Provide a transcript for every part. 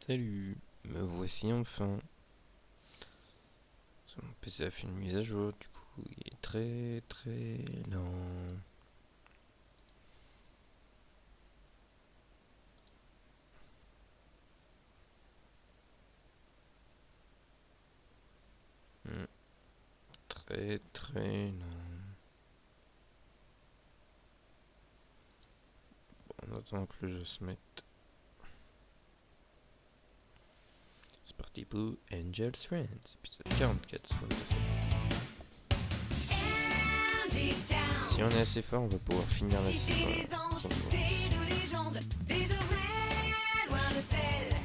Salut, me voici enfin. Mon PC a fait une mise à jour, du coup il est très très lent. Hmm, Très très lent. Bon, en attendant que le jeu se mette. C'est parti pour Angel's Friends, épisode 44 sur le Si on est assez fort, on va pouvoir finir la saison. C'est de légende, désormais loin de celle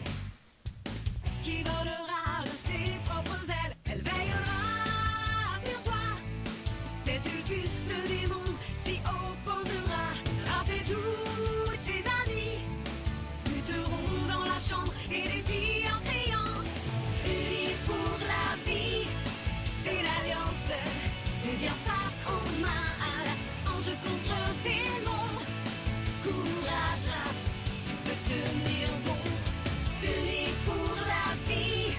qui volera de ses propres ailes. Elle veillera sur toi, mais Sulfus le démon s'y opposera. Avec toutes ses amies lutteront dans la chambre et défient en criant. Unis pour la vie, c'est l'alliance de bien face au mal. Ange contre démon, courage, tu peux tenir bon. Unis pour la vie,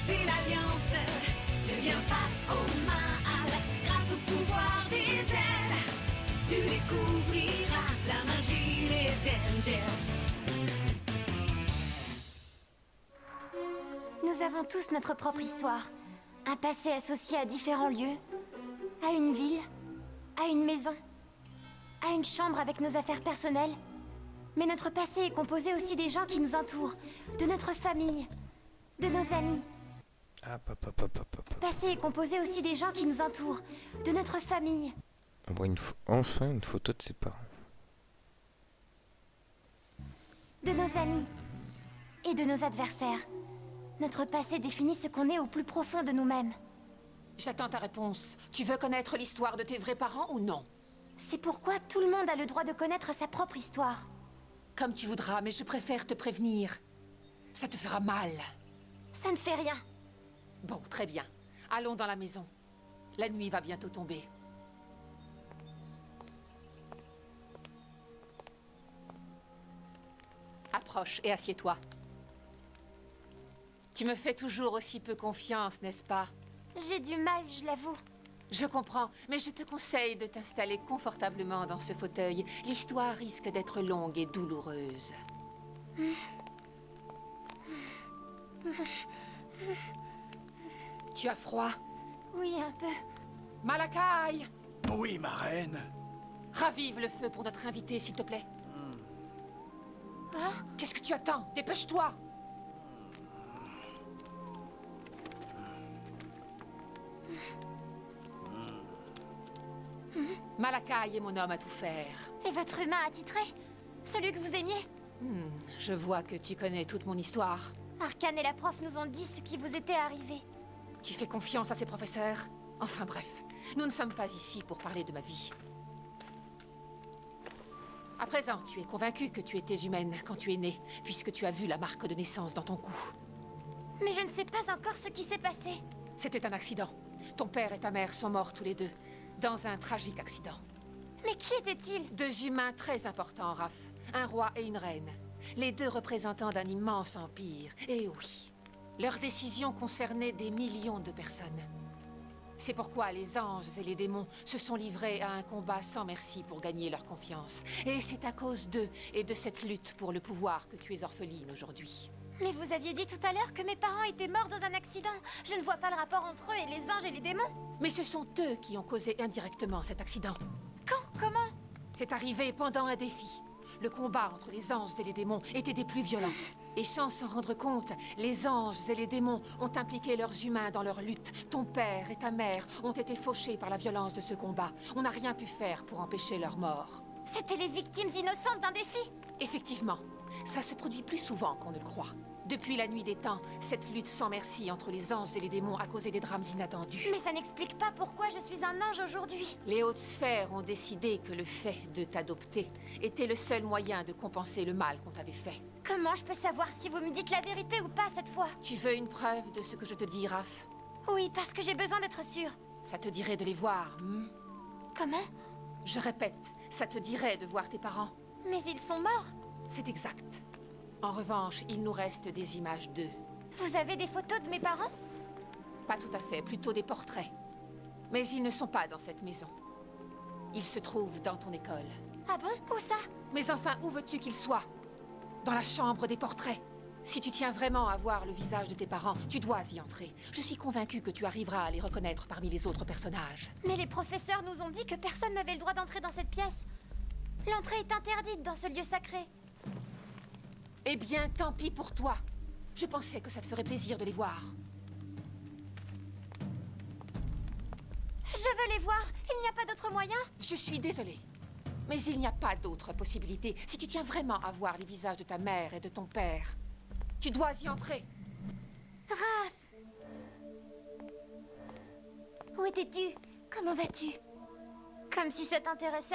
c'est l'alliance de bien face au mal. Grâce au pouvoir des ailes, tu découvriras la magie des Angels. Nous avons tous notre propre histoire. Un passé associé à différents lieux, à une ville, à une maison, à une chambre avec nos affaires personnelles. Mais notre passé est composé aussi des gens qui nous entourent, de notre famille, de nos amis. Passé est composé aussi des gens qui nous entourent, de notre famille. On voit enfin une photo de ses parents. De nos amis et de nos adversaires. Notre passé définit ce qu'on est au plus profond de nous-mêmes. J'attends ta réponse. Tu veux connaître l'histoire de tes vrais parents ou non? C'est pourquoi tout le monde a le droit de connaître sa propre histoire. Comme tu voudras, mais je préfère te prévenir. Ça te fera mal. Ça ne fait rien. Bon, très bien. Allons dans la maison. La nuit va bientôt tomber. Approche et assieds-toi. Tu me fais toujours aussi peu confiance, n'est-ce pas? J'ai du mal, je l'avoue. Je comprends, mais je te conseille de t'installer confortablement dans ce fauteuil. L'histoire risque d'être longue et douloureuse. Tu as froid? Oui, un peu. Malakai! Oui, ma reine. Ravive le feu pour notre invité, s'il te plaît. Qu'est-ce que tu attends? Dépêche-toi! Malakai est mon homme à tout faire. Et votre humain attitré? Celui que vous aimiez? Je vois que tu connais toute mon histoire. Arcane et la prof nous ont dit ce qui vous était arrivé. Tu fais confiance à ces professeurs? Enfin bref, nous ne sommes pas ici pour parler de ma vie. À présent, tu es convaincue que tu étais humaine quand tu es née, puisque tu as vu la marque de naissance dans ton cou. Mais je ne sais pas encore ce qui s'est passé. C'était un accident. Ton père et ta mère sont morts tous les deux, dans un tragique accident. Mais qui était-il? Deux humains très importants, Raph. Un roi et une reine. Les deux représentants d'un immense empire. Et oui, leurs décisions concernaient des millions de personnes. C'est pourquoi les anges et les démons se sont livrés à un combat sans merci pour gagner leur confiance. Et c'est à cause d'eux et de cette lutte pour le pouvoir que tu es orpheline aujourd'hui. Mais vous aviez dit tout à l'heure que mes parents étaient morts dans un accident. Je ne vois pas le rapport entre eux et les anges et les démons. Mais ce sont eux qui ont causé indirectement cet accident. Quand? Comment? C'est arrivé pendant un défi. Le combat entre les anges et les démons était des plus violents. Et sans s'en rendre compte, les anges et les démons ont impliqué leurs humains dans leur lutte. Ton père et ta mère ont été fauchés par la violence de ce combat. On n'a rien pu faire pour empêcher leur mort. C'était les victimes innocentes d'un défi. Effectivement, ça se produit plus souvent qu'on ne le croit. Depuis la nuit des temps, cette lutte sans merci entre les anges et les démons a causé des drames inattendus. Mais ça n'explique pas pourquoi je suis un ange aujourd'hui. Les hautes sphères ont décidé que le fait de t'adopter était le seul moyen de compenser le mal qu'on t'avait fait. Comment je peux savoir si vous me dites la vérité ou pas cette fois? Tu veux une preuve de ce que je te dis, Raph? Oui, parce que j'ai besoin d'être sûre. Ça te dirait de les voir, Comment? Je répète, ça te dirait de voir tes parents? Mais ils sont morts. C'est exact. En revanche, il nous reste des images d'eux. Vous avez des photos de mes parents? Pas tout à fait, plutôt des portraits. Mais ils ne sont pas dans cette maison. Ils se trouvent dans ton école. Ah bon? Où ça? Mais enfin, où veux-tu qu'ils soient? Dans la chambre des portraits. Si tu tiens vraiment à voir le visage de tes parents, tu dois y entrer. Je suis convaincue que tu arriveras à les reconnaître parmi les autres personnages. Mais les professeurs nous ont dit que personne n'avait le droit d'entrer dans cette pièce. L'entrée est interdite dans ce lieu sacré. Eh bien, tant pis pour toi. Je pensais que ça te ferait plaisir de les voir. Je veux les voir. Il n'y a pas d'autre moyen? Je suis désolée. Mais il n'y a pas d'autre possibilité. Si tu tiens vraiment à voir les visages de ta mère et de ton père, tu dois y entrer. Raph! Où étais-tu? Comment vas-tu? Comme si ça t'intéressait.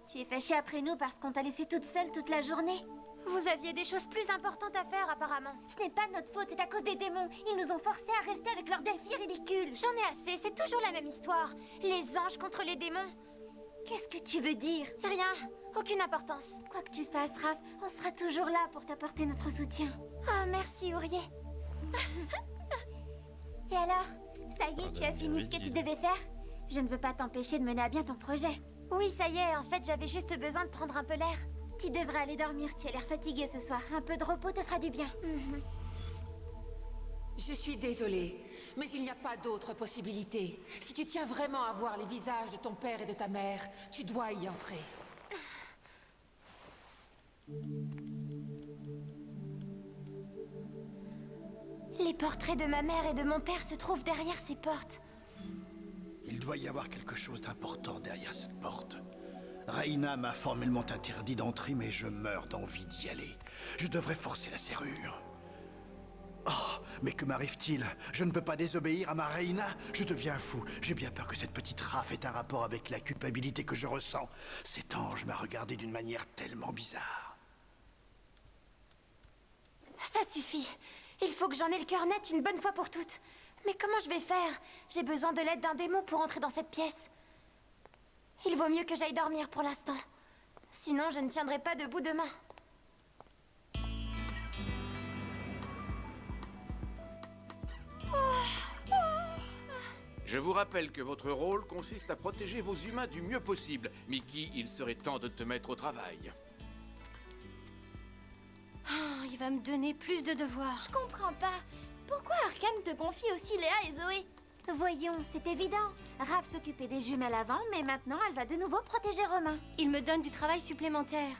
Tu es fâchée après nous parce qu'on t'a laissé toute seule toute la journée. Vous aviez des choses plus importantes à faire, apparemment. Ce n'est pas notre faute, c'est à cause des démons. Ils nous ont forcés à rester avec leurs défis ridicules. J'en ai assez, c'est toujours la même histoire. Les anges contre les démons. Qu'est-ce que tu veux dire? Rien, aucune importance. Quoi que tu fasses, Raph, on sera toujours là pour t'apporter notre soutien. Oh, merci, Ourier. Et alors? Ça y est, tu as fini ce que tu devais faire? Je ne veux pas t'empêcher de mener à bien ton projet. Oui, ça y est, en fait, j'avais juste besoin de prendre un peu l'air. Tu devrais aller dormir, tu as l'air fatigué ce soir. Un peu de repos te fera du bien. Je suis désolée, mais il n'y a pas d'autre possibilité. Si tu tiens vraiment à voir les visages de ton père et de ta mère, tu dois y entrer. Les portraits de ma mère et de mon père se trouvent derrière ces portes. Il doit y avoir quelque chose d'important derrière cette porte. Raina m'a formellement interdit d'entrer, mais je meurs d'envie d'y aller. Je devrais forcer la serrure. Oh, mais que m'arrive-t-il? Je ne peux pas désobéir à ma Raina? Je deviens fou. J'ai bien peur que cette petite Raph ait un rapport avec la culpabilité que je ressens. Cet ange m'a regardé d'une manière tellement bizarre. Ça suffit. Il faut que j'en ai le cœur net une bonne fois pour toutes. Mais comment je vais faire? J'ai besoin de l'aide d'un démon pour entrer dans cette pièce. Il vaut mieux que j'aille dormir pour l'instant. Sinon, je ne tiendrai pas debout demain. Je vous rappelle que votre rôle consiste à protéger vos humains du mieux possible. Mickey, il serait temps de te mettre au travail. Oh, il va me donner plus de devoirs. Je comprends pas. Pourquoi Arkane te confie aussi Léa et Zoé? Voyons, c'est évident. Raph s'occupait des jumelles avant, mais maintenant elle va de nouveau protéger Romain. Il me donne du travail supplémentaire.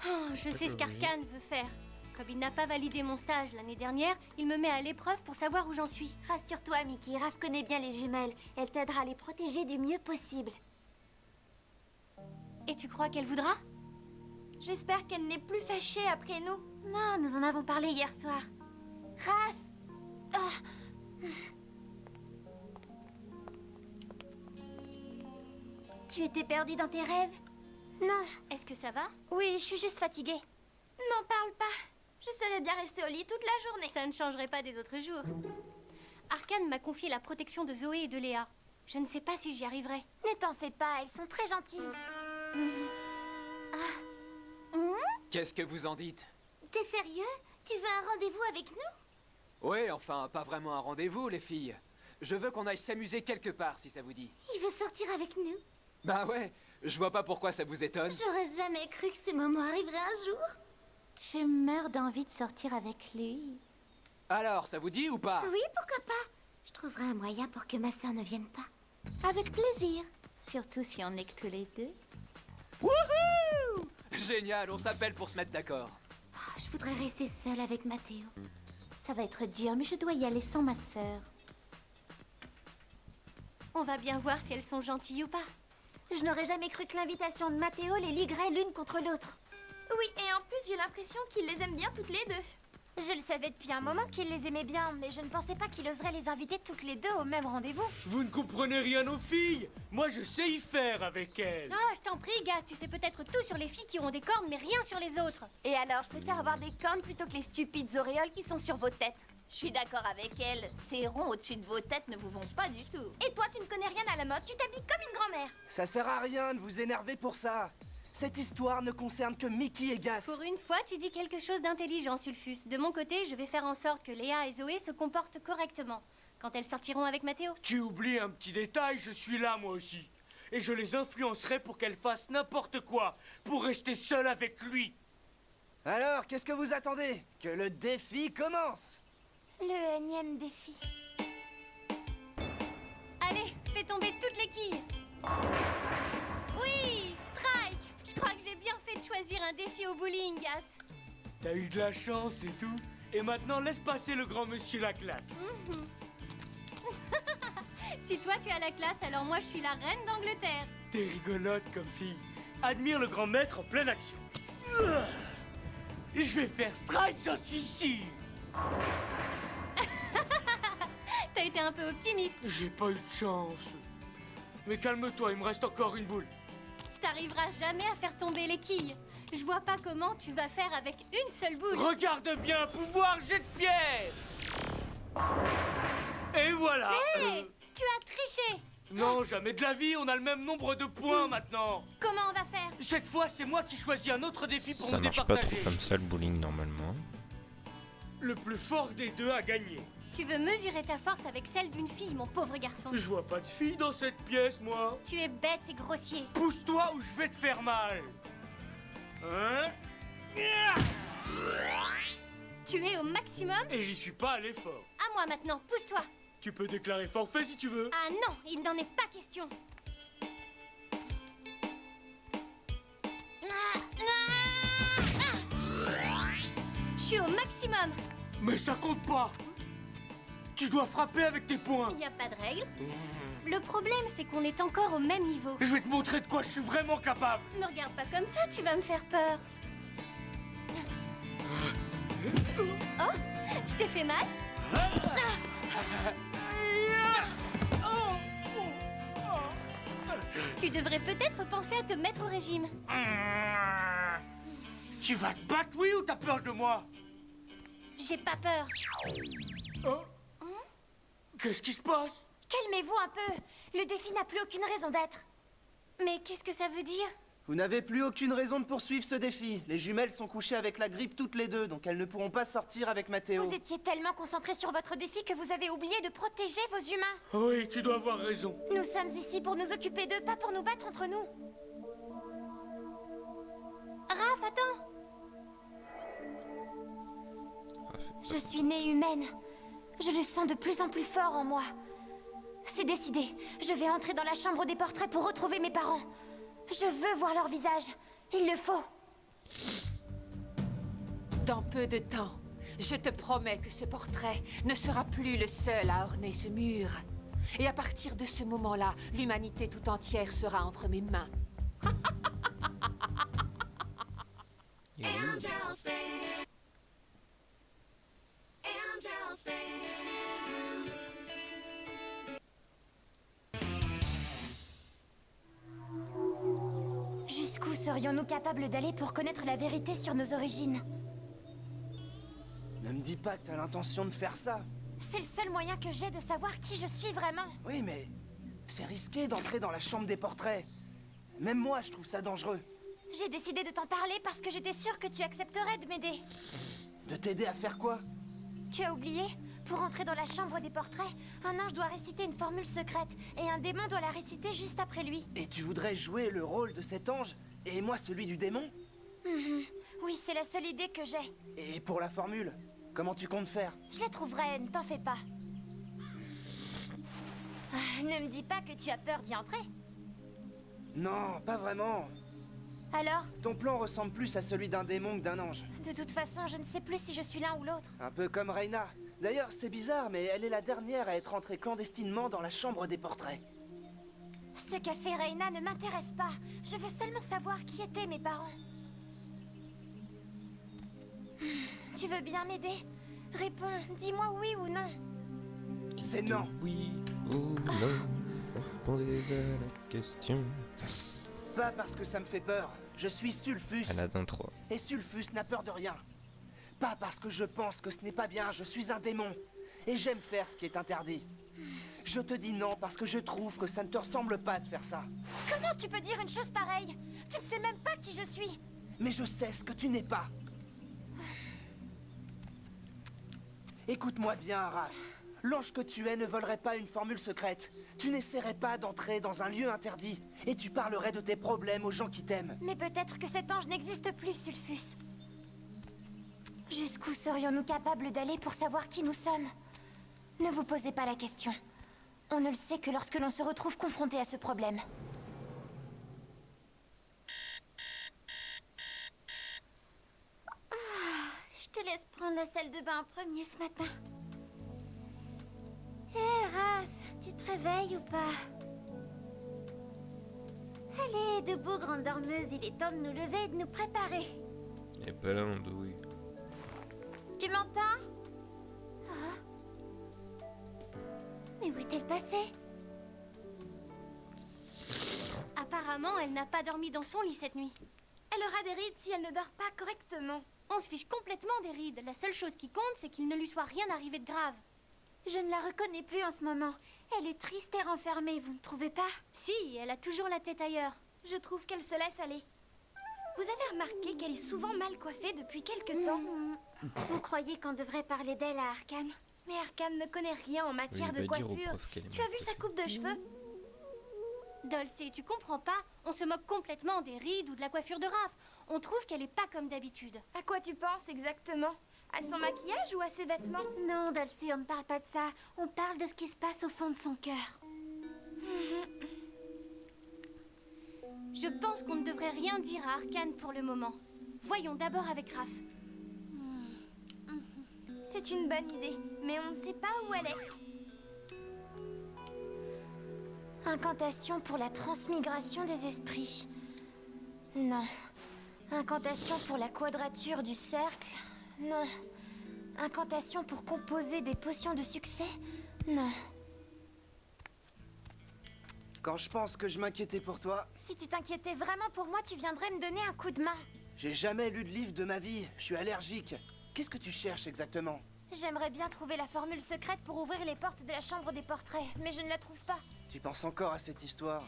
Oh, je sais ce qu'Arkane veut faire. Comme il n'a pas validé mon stage l'année dernière, il me met à l'épreuve pour savoir où j'en suis. Rassure-toi, Mickey, Raph connaît bien les jumelles. Elle t'aidera à les protéger du mieux possible. Et tu crois qu'elle voudra? J'espère qu'elle n'est plus fâchée après nous. Non, nous en avons parlé hier soir. Raph! Ah. Tu étais perdu dans tes rêves? Non. Est-ce que ça va? Oui, je suis juste fatiguée. M'en parle pas. Je serais bien restée au lit toute la journée. Ça ne changerait pas des autres jours. Arkane m'a confié la protection de Zoé et de Léa. Je ne sais pas si j'y arriverai. Ne t'en fais pas, elles sont très gentilles. Qu'est-ce que vous en dites? T'es sérieux? Tu veux un rendez-vous avec nous? Oui, enfin, pas vraiment un rendez-vous, les filles. Je veux qu'on aille s'amuser quelque part, si ça vous dit. Il veut sortir avec nous? Ben ouais, je vois pas pourquoi ça vous étonne. J'aurais jamais cru que ces moments arriveraient un jour. Je meurs d'envie de sortir avec lui. Alors, ça vous dit ou pas? Oui, pourquoi pas? Je trouverai un moyen pour que ma sœur ne vienne pas. Avec plaisir. Surtout si on est que tous les deux. Wouhou! Génial, on s'appelle pour se mettre d'accord. Oh, je voudrais rester seule avec Mathéo. Ça va être dur, mais je dois y aller sans ma sœur. On va bien voir si elles sont gentilles ou pas. Je n'aurais jamais cru que l'invitation de Mathéo les liguerait l'une contre l'autre. Oui, et en plus, j'ai l'impression qu'il les aime bien toutes les deux. Je le savais depuis un moment qu'il les aimait bien, mais je ne pensais pas qu'il oserait les inviter toutes les deux au même rendez-vous. Vous ne comprenez rien aux filles. Moi, je sais y faire avec elles. Ah, je t'en prie, Gaz, tu sais peut-être tout sur les filles qui ont des cornes, mais rien sur les autres. Et alors, je préfère avoir des cornes plutôt que les stupides auréoles qui sont sur vos têtes. Je suis d'accord avec elle. Ces ronds au-dessus de vos têtes ne vous vont pas du tout. Et toi, tu ne connais rien à la mode, tu t'habilles comme une grand-mère. Ça sert à rien de vous énerver pour ça. Cette histoire ne concerne que Mickey et Gas. Pour une fois, tu dis quelque chose d'intelligent, Sulfus. De mon côté, je vais faire en sorte que Léa et Zoé se comportent correctement quand elles sortiront avec Mathéo. Tu oublies un petit détail, je suis là moi aussi. Et je les influencerai pour qu'elles fassent n'importe quoi, pour rester seules avec lui. Alors, qu'est-ce que vous attendez? Que le défi commence! Le énième défi. Allez, fais tomber toutes les quilles. Oui, Strike! Je crois que j'ai bien fait de choisir un défi au bowling, Gas. T'as eu de la chance, c'est tout. Et maintenant, laisse passer le grand monsieur la classe. Si toi tu as la classe, alors moi je suis la reine d'Angleterre. T'es rigolote comme fille. Admire le grand maître en pleine action. Je vais faire strike, j'en suis sûr. T'as été un peu optimiste. J'ai pas eu de chance. Mais calme-toi, il me reste encore une boule. T'arriveras jamais à faire tomber les quilles. Je vois pas comment tu vas faire avec une seule boule. Regarde bien, pouvoir jet de pierre. Et voilà. Hé, tu as triché. Non, jamais de la vie, on a le même nombre de points maintenant. Comment on va faire? Cette fois, c'est moi qui choisis un autre défi pour Ça nous marche pas départager. trop comme ça le bowling normalement. Le plus fort des deux a gagné. Tu veux mesurer ta force avec celle d'une fille, mon pauvre garçon. Je vois pas de fille dans cette pièce, moi. Tu es bête et grossier. Pousse-toi ou je vais te faire mal. Hein? Tu es au maximum. Et j'y suis pas allé fort. À moi maintenant, pousse-toi. Tu peux déclarer forfait si tu veux. Ah non, il n'en est pas question. Je suis au maximum. Mais ça compte pas. Tu dois frapper avec tes poings. Il n'y a pas de règle. Le problème, c'est qu'on est encore au même niveau. Je vais te montrer de quoi je suis vraiment capable. Me regarde pas comme ça, tu vas me faire peur. Oh, je t'ai fait mal? Tu devrais peut-être penser à te mettre au régime. Tu vas te battre, oui, ou t'as peur de moi? J'ai pas peur. Oh. Qu'est-ce qui se passe? Calmez-vous un peu. Le défi n'a plus aucune raison d'être. Mais qu'est-ce que ça veut dire? Vous n'avez plus aucune raison de poursuivre ce défi. Les jumelles sont couchées avec la grippe toutes les deux, donc elles ne pourront pas sortir avec Mathéo. Vous étiez tellement concentré sur votre défi que vous avez oublié de protéger vos humains. Oui, tu dois avoir raison. Nous sommes ici pour nous occuper d'eux, pas pour nous battre entre nous. Raph, attends. Je suis née humaine. Je le sens de plus en plus fort en moi. C'est décidé. Je vais entrer dans la chambre des portraits pour retrouver mes parents. Je veux voir leur visage. Il le faut. Dans peu de temps, je te promets que ce portrait ne sera plus le seul à orner ce mur. Et à partir de ce moment-là, l'humanité tout entière sera entre mes mains. Angels fans. Angels fans. Jusqu'où serions-nous capables d'aller pour connaître la vérité sur nos origines? Ne me dis pas que t'as l'intention de faire ça. C'est le seul moyen que j'ai de savoir qui je suis vraiment. Oui, mais c'est risqué d'entrer dans la chambre des portraits. Même moi, je trouve ça dangereux. J'ai décidé de t'en parler parce que j'étais sûre que tu accepterais de m'aider. De t'aider à faire quoi? Tu as oublié? Pour entrer dans la chambre des portraits, un ange doit réciter une formule secrète et un démon doit la réciter juste après lui. Et tu voudrais jouer le rôle de cet ange et moi celui du démon? Oui, c'est la seule idée que j'ai. Et pour la formule, comment tu comptes faire? Je la trouverai, ne t'en fais pas. Ne me dis pas que tu as peur d'y entrer. Non, pas vraiment. Alors? Ton plan ressemble plus à celui d'un démon que d'un ange. De toute façon, je ne sais plus si je suis l'un ou l'autre. Un peu comme Reina. D'ailleurs, c'est bizarre, mais elle est la dernière à être entrée clandestinement dans la chambre des portraits. Ce qu'a fait Reina ne m'intéresse pas. Je veux seulement savoir qui étaient mes parents. Tu veux bien m'aider? Réponds, dis-moi oui ou non. C'est non. Oui ou non. Répondez à la question. Pas parce que ça me fait peur. Je suis Sulfus. Aladdin 3. Et Sulfus n'a peur de rien. Pas parce que je pense que ce n'est pas bien, je suis un démon. Et j'aime faire ce qui est interdit. Je te dis non parce que je trouve que ça ne te ressemble pas de faire ça. Comment tu peux dire une chose pareille? Tu ne sais même pas qui je suis. Mais je sais ce que tu n'es pas. Écoute-moi bien, Raph. L'ange que tu es ne volerait pas une formule secrète. Tu n'essaierais pas d'entrer dans un lieu interdit. Et tu parlerais de tes problèmes aux gens qui t'aiment. Mais peut-être que cet ange n'existe plus, Sulfus. Jusqu'où serions-nous capables d'aller pour savoir qui nous sommes? Ne vous posez pas la question. On ne le sait que lorsque l'on se retrouve confronté à ce problème. Je te laisse prendre la salle de bain en premier ce matin. Hé, Raph, tu te réveilles ou pas? Allez, debout, grande dormeuse, il est temps de nous lever et de nous préparer. Elle est pas là, Andouille. Tu m'entends? Oh. Mais où est-elle passée? Apparemment, elle n'a pas dormi dans son lit cette nuit. Elle aura des rides si elle ne dort pas correctement. On se fiche complètement des rides. La seule chose qui compte, c'est qu'il ne lui soit rien arrivé de grave. Je ne la reconnais plus en ce moment. Elle est triste et renfermée, vous ne trouvez pas? Si, elle a toujours la tête ailleurs. Je trouve qu'elle se laisse aller. Vous avez remarqué qu'elle est souvent mal coiffée depuis quelque temps? Vous croyez qu'on devrait parler d'elle à Arkane? Mais Arkane ne connaît rien en matière de coiffure. Tu as vu sa coupe de cheveux? Dulce, tu comprends pas? On se moque complètement des rides ou de la coiffure de Raph. On trouve qu'elle est pas comme d'habitude. À quoi tu penses exactement? À son maquillage ou à ses vêtements? Non, Dulce, on ne parle pas de ça. On parle de ce qui se passe au fond de son cœur. Je pense qu'on ne devrait rien dire à Arkane pour le moment. Voyons d'abord avec Raph. C'est une bonne idée, mais on ne sait pas où elle est. Incantation pour la transmigration des esprits. Non. Incantation pour la quadrature du cercle. Non. Incantation pour composer des potions de succès. Non. Quand je pense que je m'inquiétais pour toi... Si tu t'inquiétais vraiment pour moi, tu viendrais me donner un coup de main. J'ai jamais lu de livre de ma vie. Je suis allergique. Qu'est-ce que tu cherches exactement? J'aimerais bien trouver la formule secrète pour ouvrir les portes de la chambre des portraits, mais je ne la trouve pas. Tu penses encore à cette histoire?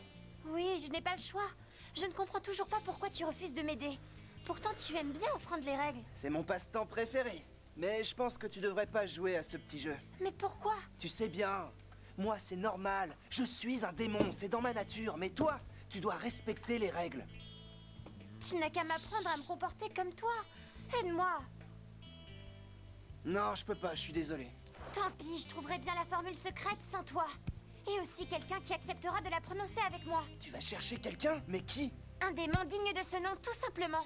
Oui, je n'ai pas le choix. Je ne comprends toujours pas pourquoi tu refuses de m'aider. Pourtant, tu aimes bien enfreindre les règles. C'est mon passe-temps préféré. Mais je pense que tu devrais pas jouer à ce petit jeu. Mais pourquoi? Tu sais bien, moi c'est normal. Je suis un démon, c'est dans ma nature. Mais toi, tu dois respecter les règles. Tu n'as qu'à m'apprendre à me comporter comme toi. Aide-moi. Non, je peux pas, je suis désolé. Tant pis, je trouverai bien la formule secrète sans toi. Et aussi quelqu'un qui acceptera de la prononcer avec moi. Tu vas chercher quelqu'un? Mais qui? Un démon digne de ce nom, tout simplement.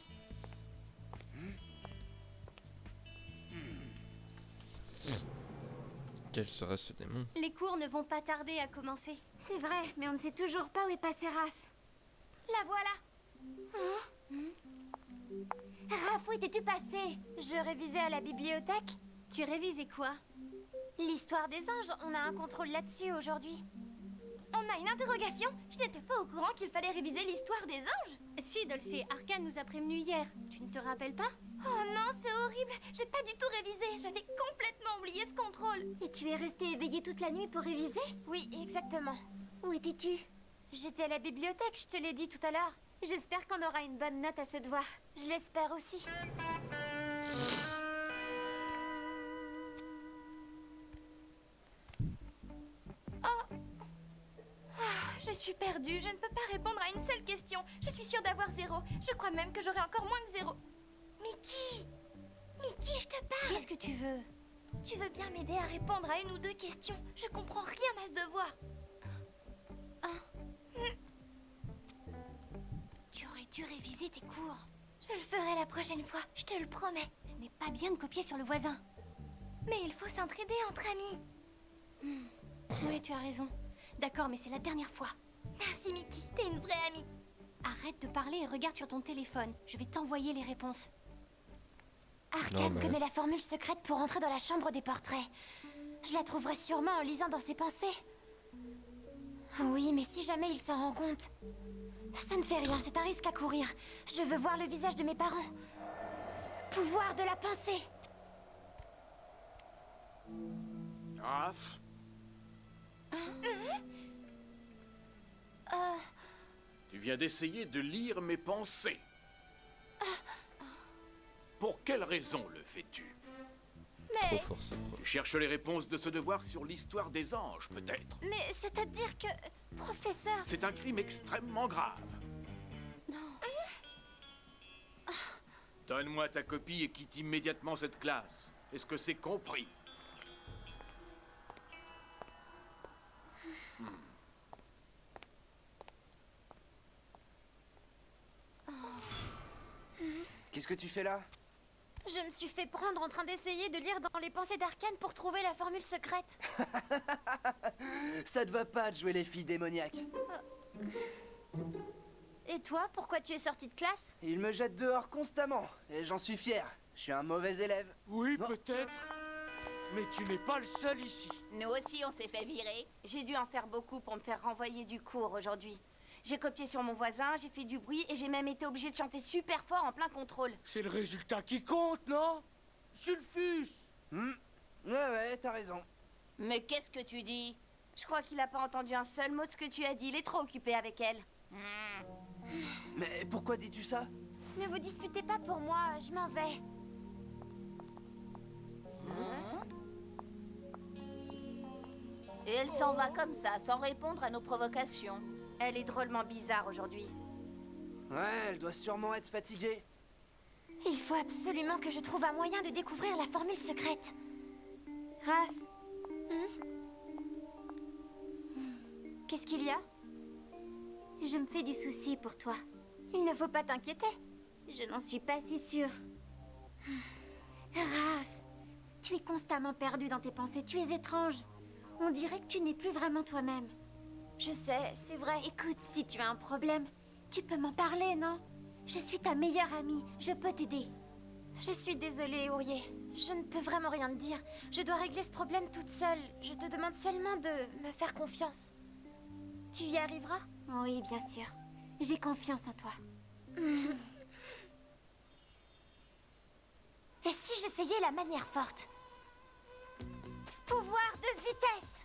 Quel sera ce démon? Les cours ne vont pas tarder à commencer. C'est vrai, mais on ne sait toujours pas où est passé Raph. La voilà. Raph, où étais-tu passé? Je révisais à la bibliothèque. Tu révisais quoi? L'histoire des anges, on a un contrôle là-dessus aujourd'hui. On a une interrogation? Je n'étais pas au courant qu'il fallait réviser l'histoire des anges. Si, Dulce, Arkane nous a prévenus hier. Tu ne te rappelles pas? Oh non, c'est horrible. J'ai pas du tout révisé. J'avais complètement oublié ce contrôle. Et tu es resté éveillé toute la nuit pour réviser? Oui, exactement. Où étais-tu? J'étais à la bibliothèque, je te l'ai dit tout à l'heure. J'espère qu'on aura une bonne note à ce devoir. Je l'espère aussi. Je suis perdue, je ne peux pas répondre à une seule question. Je suis sûre d'avoir 0. Je crois même que j'aurai encore moins que 0. Mickey! Mickey, je te parle! Qu'est-ce que tu veux? Tu veux bien m'aider à répondre à une ou deux questions? Je comprends rien à ce devoir. Tu aurais dû réviser tes cours. Je le ferai la prochaine fois, je te le promets. Ce n'est pas bien de copier sur le voisin. Mais il faut s'entraider entre amis. Oui, tu as raison. D'accord, mais c'est la dernière fois. Merci, Mickey. T'es une vraie amie. Arrête de parler et regarde sur ton téléphone. Je vais t'envoyer les réponses. Arkane connaît la formule secrète pour entrer dans la chambre des portraits. Je la trouverai sûrement en lisant dans ses pensées. Oui, mais si jamais il s'en rend compte... Ça ne fait rien, c'est un risque à courir. Je veux voir le visage de mes parents. Pouvoir de la pensée. Raph, Tu viens d'essayer de lire mes pensées. Pour quelle raison le fais-tu? Mais... Trop forcé, quoi. Tu cherches les réponses de ce devoir sur l'histoire des anges, peut-être? Mais c'est-à-dire que... Professeur... C'est un crime extrêmement grave. Non. Donne-moi ta copie et quitte immédiatement cette classe. Est-ce que c'est compris? Qu'est-ce que tu fais là? Je me suis fait prendre en train d'essayer de lire dans les pensées d'Arcane pour trouver la formule secrète. Ça te va pas de jouer les filles démoniaques. Et toi, pourquoi tu es sorti de classe? Ils me jettent dehors constamment, et j'en suis fier. Je suis un mauvais élève. Oui, Non. peut-être. Mais tu n'es pas le seul ici. Nous aussi, on s'est fait virer. J'ai dû en faire beaucoup pour me faire renvoyer du cours aujourd'hui. J'ai copié sur mon voisin, j'ai fait du bruit et j'ai même été obligée de chanter super fort en plein contrôle. C'est le résultat qui compte, non? Sulfus! Ouais, t'as raison. Mais qu'est-ce que tu dis? Je crois qu'il a pas entendu un seul mot de ce que tu as dit, il est trop occupé avec elle. Mais pourquoi dis-tu ça? Ne vous disputez pas pour moi, je m'en vais. Et elle s'en va comme ça, sans répondre à nos provocations. Elle est drôlement bizarre aujourd'hui. Ouais, elle doit sûrement être fatiguée. Il faut absolument que je trouve un moyen de découvrir la formule secrète. Raph, Qu'est-ce qu'il y a? je me fais du souci pour toi. Il ne faut pas t'inquiéter. Je n'en suis pas si sûre. Raph, tu es constamment perdu dans tes pensées, tu es étrange. On dirait que tu n'es plus vraiment toi-même. Je sais, c'est vrai. Écoute, si tu as un problème, tu peux m'en parler, non? Je suis ta meilleure amie, je peux t'aider. Je suis désolée, Ourier. Je ne peux vraiment rien te dire. Je dois régler ce problème toute seule. Je te demande seulement de me faire confiance. Tu y arriveras? Oui, bien sûr. J'ai confiance en toi. Et si j'essayais la manière forte? Pouvoir de vitesse!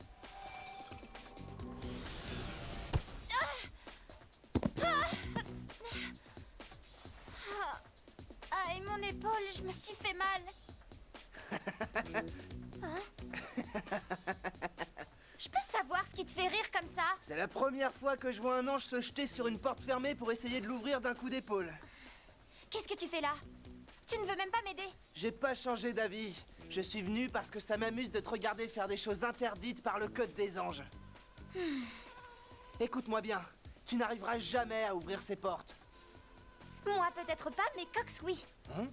Ah, et mon épaule, je me suis fait mal. Je peux savoir ce qui te fait rire comme ça? C'est la première fois que je vois un ange se jeter sur une porte fermée pour essayer de l'ouvrir d'un coup d'épaule. Qu'est-ce que tu fais là? Tu ne veux même pas m'aider? J'ai pas changé d'avis. Je suis venu parce que ça m'amuse de te regarder faire des choses interdites par le code des anges. Écoute-moi bien, tu n'arriveras jamais à ouvrir ces portes. Moi peut-être pas, mais Cox oui. Hein?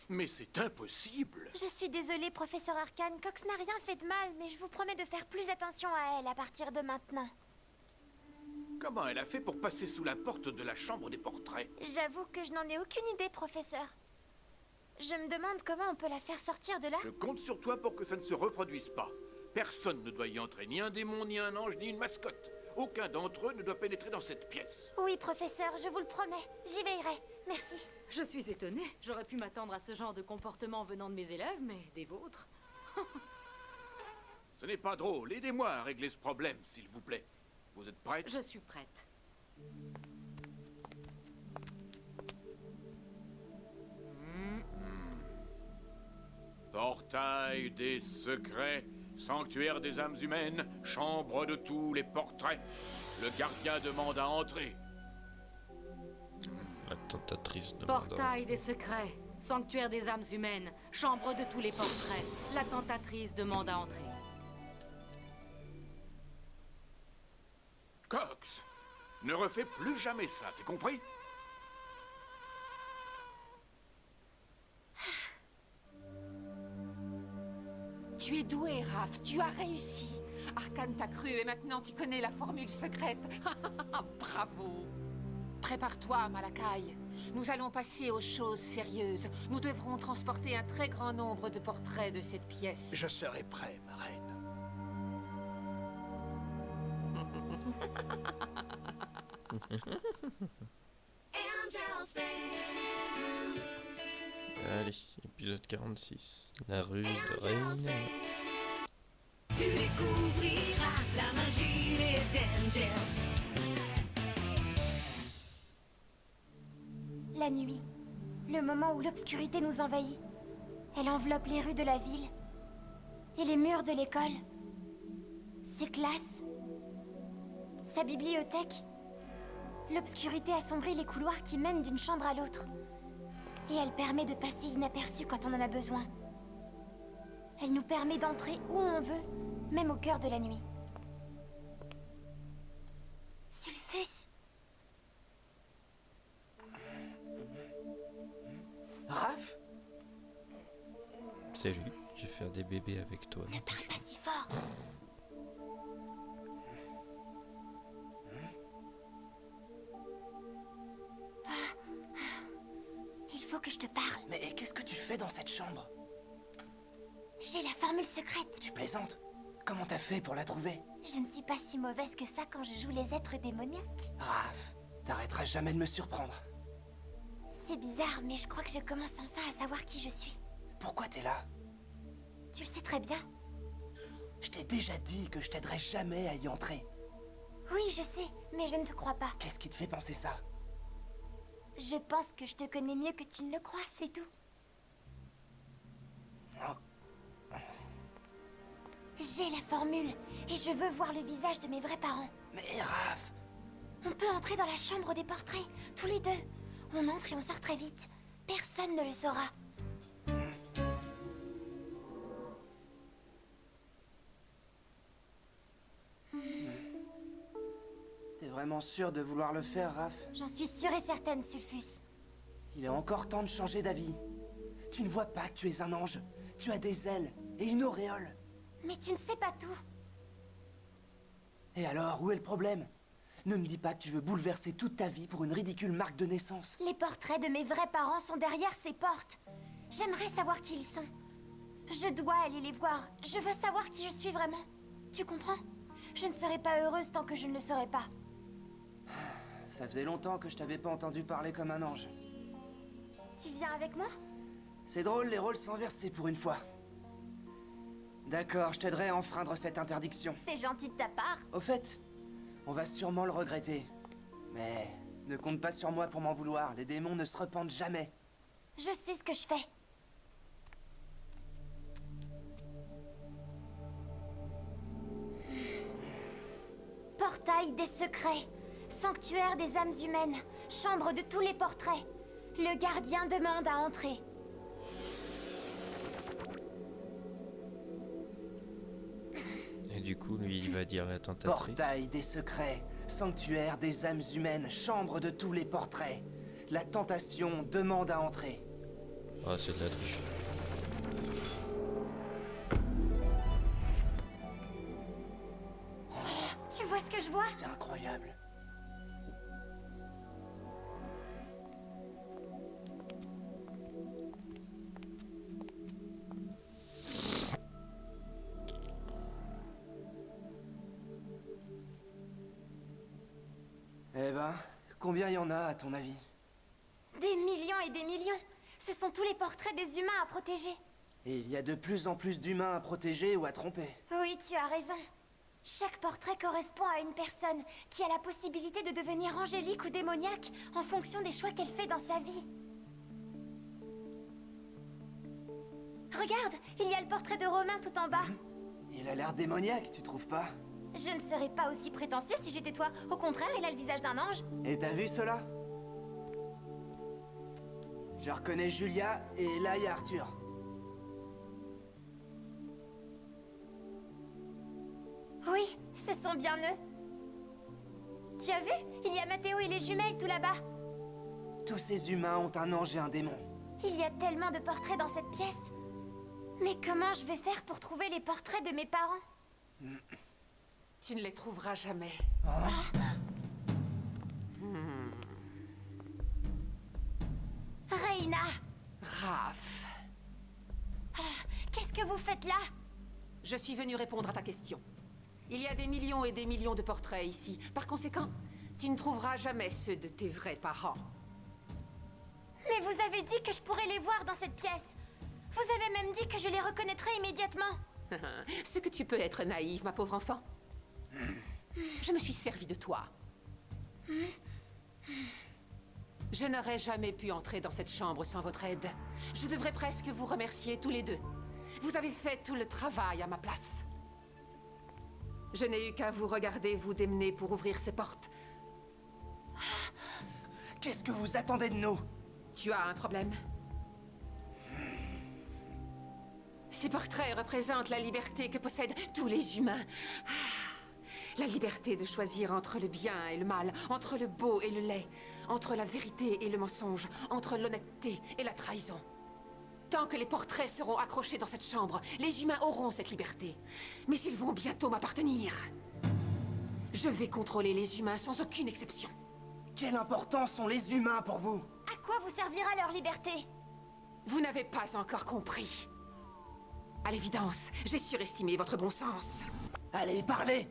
Mais c'est impossible. Je suis désolée, professeur Arcane. Cox n'a rien fait de mal, mais je vous promets de faire plus attention à elle à partir de maintenant. Comment elle a fait pour passer sous la porte de la chambre des portraits? J'avoue que je n'en ai aucune idée, professeur. Je me demande comment on peut la faire sortir de là. Je compte sur toi pour que ça ne se reproduise pas. Personne ne doit y entrer, ni un démon, ni un ange, ni une mascotte. Aucun d'entre eux ne doit pénétrer dans cette pièce. Oui, professeur, je vous le promets. J'y veillerai. Merci. Je suis étonnée. J'aurais pu m'attendre à ce genre de comportement venant de mes élèves, mais des vôtres. Ce n'est pas drôle. Aidez-moi à régler ce problème, s'il vous plaît. Vous êtes prête? Je suis prête. Portail des secrets, sanctuaire des âmes humaines, chambre de tous les portraits. Le gardien demande à entrer. La tentatrice de Portail des secrets, sanctuaire des âmes humaines, chambre de tous les portraits. La tentatrice demande à entrer. Cox, ne refais plus jamais ça, c'est compris? Tu es doué, Raph. Tu as réussi. Arcane t'a cru et maintenant tu connais la formule secrète. Bravo. Prépare-toi, Malakai. Nous allons passer aux choses sérieuses. Nous devrons transporter un très grand nombre de portraits de cette pièce. Je serai prêt, ma reine. Angels fans. Allez, épisode 46. La ruse de Reina. Tu découvriras la magie des Angels. La nuit, le moment où l'obscurité nous envahit. Elle enveloppe les rues de la ville et les murs de l'école. Ses classes, sa bibliothèque. L'obscurité assombrit les couloirs qui mènent d'une chambre à l'autre. Et elle permet de passer inaperçue quand on en a besoin. Elle nous permet d'entrer où on veut, même au cœur de la nuit. Sulfus! Raph? Salut, je vais faire des bébés avec toi. Ne parle pas si fort! Il faut que je te parle. Mais qu'est-ce que tu fais dans cette chambre? J'ai la formule secrète. Tu plaisantes? Comment t'as fait pour la trouver? Je ne suis pas si mauvaise que ça quand je joue les êtres démoniaques. Raph, t'arrêteras jamais de me surprendre. C'est bizarre, mais je crois que je commence enfin à savoir qui je suis. Pourquoi t'es là? Tu le sais très bien. Je t'ai déjà dit que je t'aiderais jamais à y entrer. Oui, je sais, mais je ne te crois pas. Qu'est-ce qui te fait penser ça? Je pense que je te connais mieux que tu ne le crois, c'est tout. J'ai la formule, et je veux voir le visage de mes vrais parents. Mais Raph! On peut entrer dans la chambre des portraits, tous les deux. On entre et on sort très vite. Personne ne le saura. T'es vraiment sûr de vouloir le faire, Raph? J'en suis sûre et certaine, Sulfus. Il est encore temps de changer d'avis. Tu ne vois pas que tu es un ange. Tu as des ailes et une auréole. Mais tu ne sais pas tout. Et alors, où est le problème? Ne me dis pas que tu veux bouleverser toute ta vie pour une ridicule marque de naissance. Les portraits de mes vrais parents sont derrière ces portes. J'aimerais savoir qui ils sont. Je dois aller les voir. Je veux savoir qui je suis vraiment. Tu comprends? Je ne serai pas heureuse tant que je ne le serai pas. Ça faisait longtemps que je t'avais pas entendu parler comme un ange. Tu viens avec moi? C'est drôle, les rôles sont inversés pour une fois. D'accord, je t'aiderai à enfreindre cette interdiction. C'est gentil de ta part. Au fait, on va sûrement le regretter. Mais ne compte pas sur moi pour m'en vouloir. Les démons ne se repentent jamais. Je sais ce que je fais. Portail des secrets. Sanctuaire des âmes humaines. Chambre de tous les portraits. Le gardien demande à entrer. Et du coup, lui, il va dire la tentatrice. Portail des secrets. Sanctuaire des âmes humaines. Chambre de tous les portraits. La tentation demande à entrer. Ah, c'est de la triche. Tu vois ce que je vois? C'est incroyable. Eh ben, combien il y en a à ton avis? Des millions et des millions. Ce sont tous les portraits des humains à protéger. Et il y a de plus en plus d'humains à protéger ou à tromper. Oui, tu as raison. Chaque portrait correspond à une personne qui a la possibilité de devenir angélique ou démoniaque en fonction des choix qu'elle fait dans sa vie. Regarde, il y a le portrait de Romain tout en bas. Il a l'air démoniaque, tu trouves pas? Je ne serais pas aussi prétentieux si j'étais toi. Au contraire, il a le visage d'un ange. Et t'as vu cela? Je reconnais Julia et là il y a Arthur. Oui, ce sont bien eux. Tu as vu? Il y a Mathéo et les jumelles tout là-bas. Tous ces humains ont un ange et un démon. Il y a tellement de portraits dans cette pièce. Mais comment je vais faire pour trouver les portraits de mes parents? Tu ne les trouveras jamais. Reina! Raph. Qu'est-ce que vous faites là? Je suis venue répondre à ta question. Il y a des millions et des millions de portraits ici. Par conséquent, tu ne trouveras jamais ceux de tes vrais parents. Mais Mais vous avez dit que je pourrais les voir dans cette pièce. Vous avez même dit que je les reconnaîtrais immédiatement. Ce que tu peux être naïve, ma pauvre enfant. Je me suis servi de toi. Je n'aurais jamais pu entrer dans cette chambre sans votre aide. Je devrais presque vous remercier tous les deux. Vous avez fait tout le travail à ma place. Je n'ai eu qu'à vous regarder vous démener pour ouvrir ces portes. Qu'est-ce que vous attendez de nous? Tu as un problème? Ces portraits représentent la liberté que possèdent tous les humains. La liberté de choisir entre le bien et le mal, entre le beau et le laid, entre la vérité et le mensonge, entre l'honnêteté et la trahison. Tant que les portraits seront accrochés dans cette chambre, les humains auront cette liberté. Mais ils vont bientôt m'appartenir. Je vais contrôler les humains sans aucune exception. Quelle importance ont les humains pour vous? À quoi vous servira leur liberté? Vous n'avez pas encore compris. À l'évidence, j'ai surestimé votre bon sens. Allez, parlez!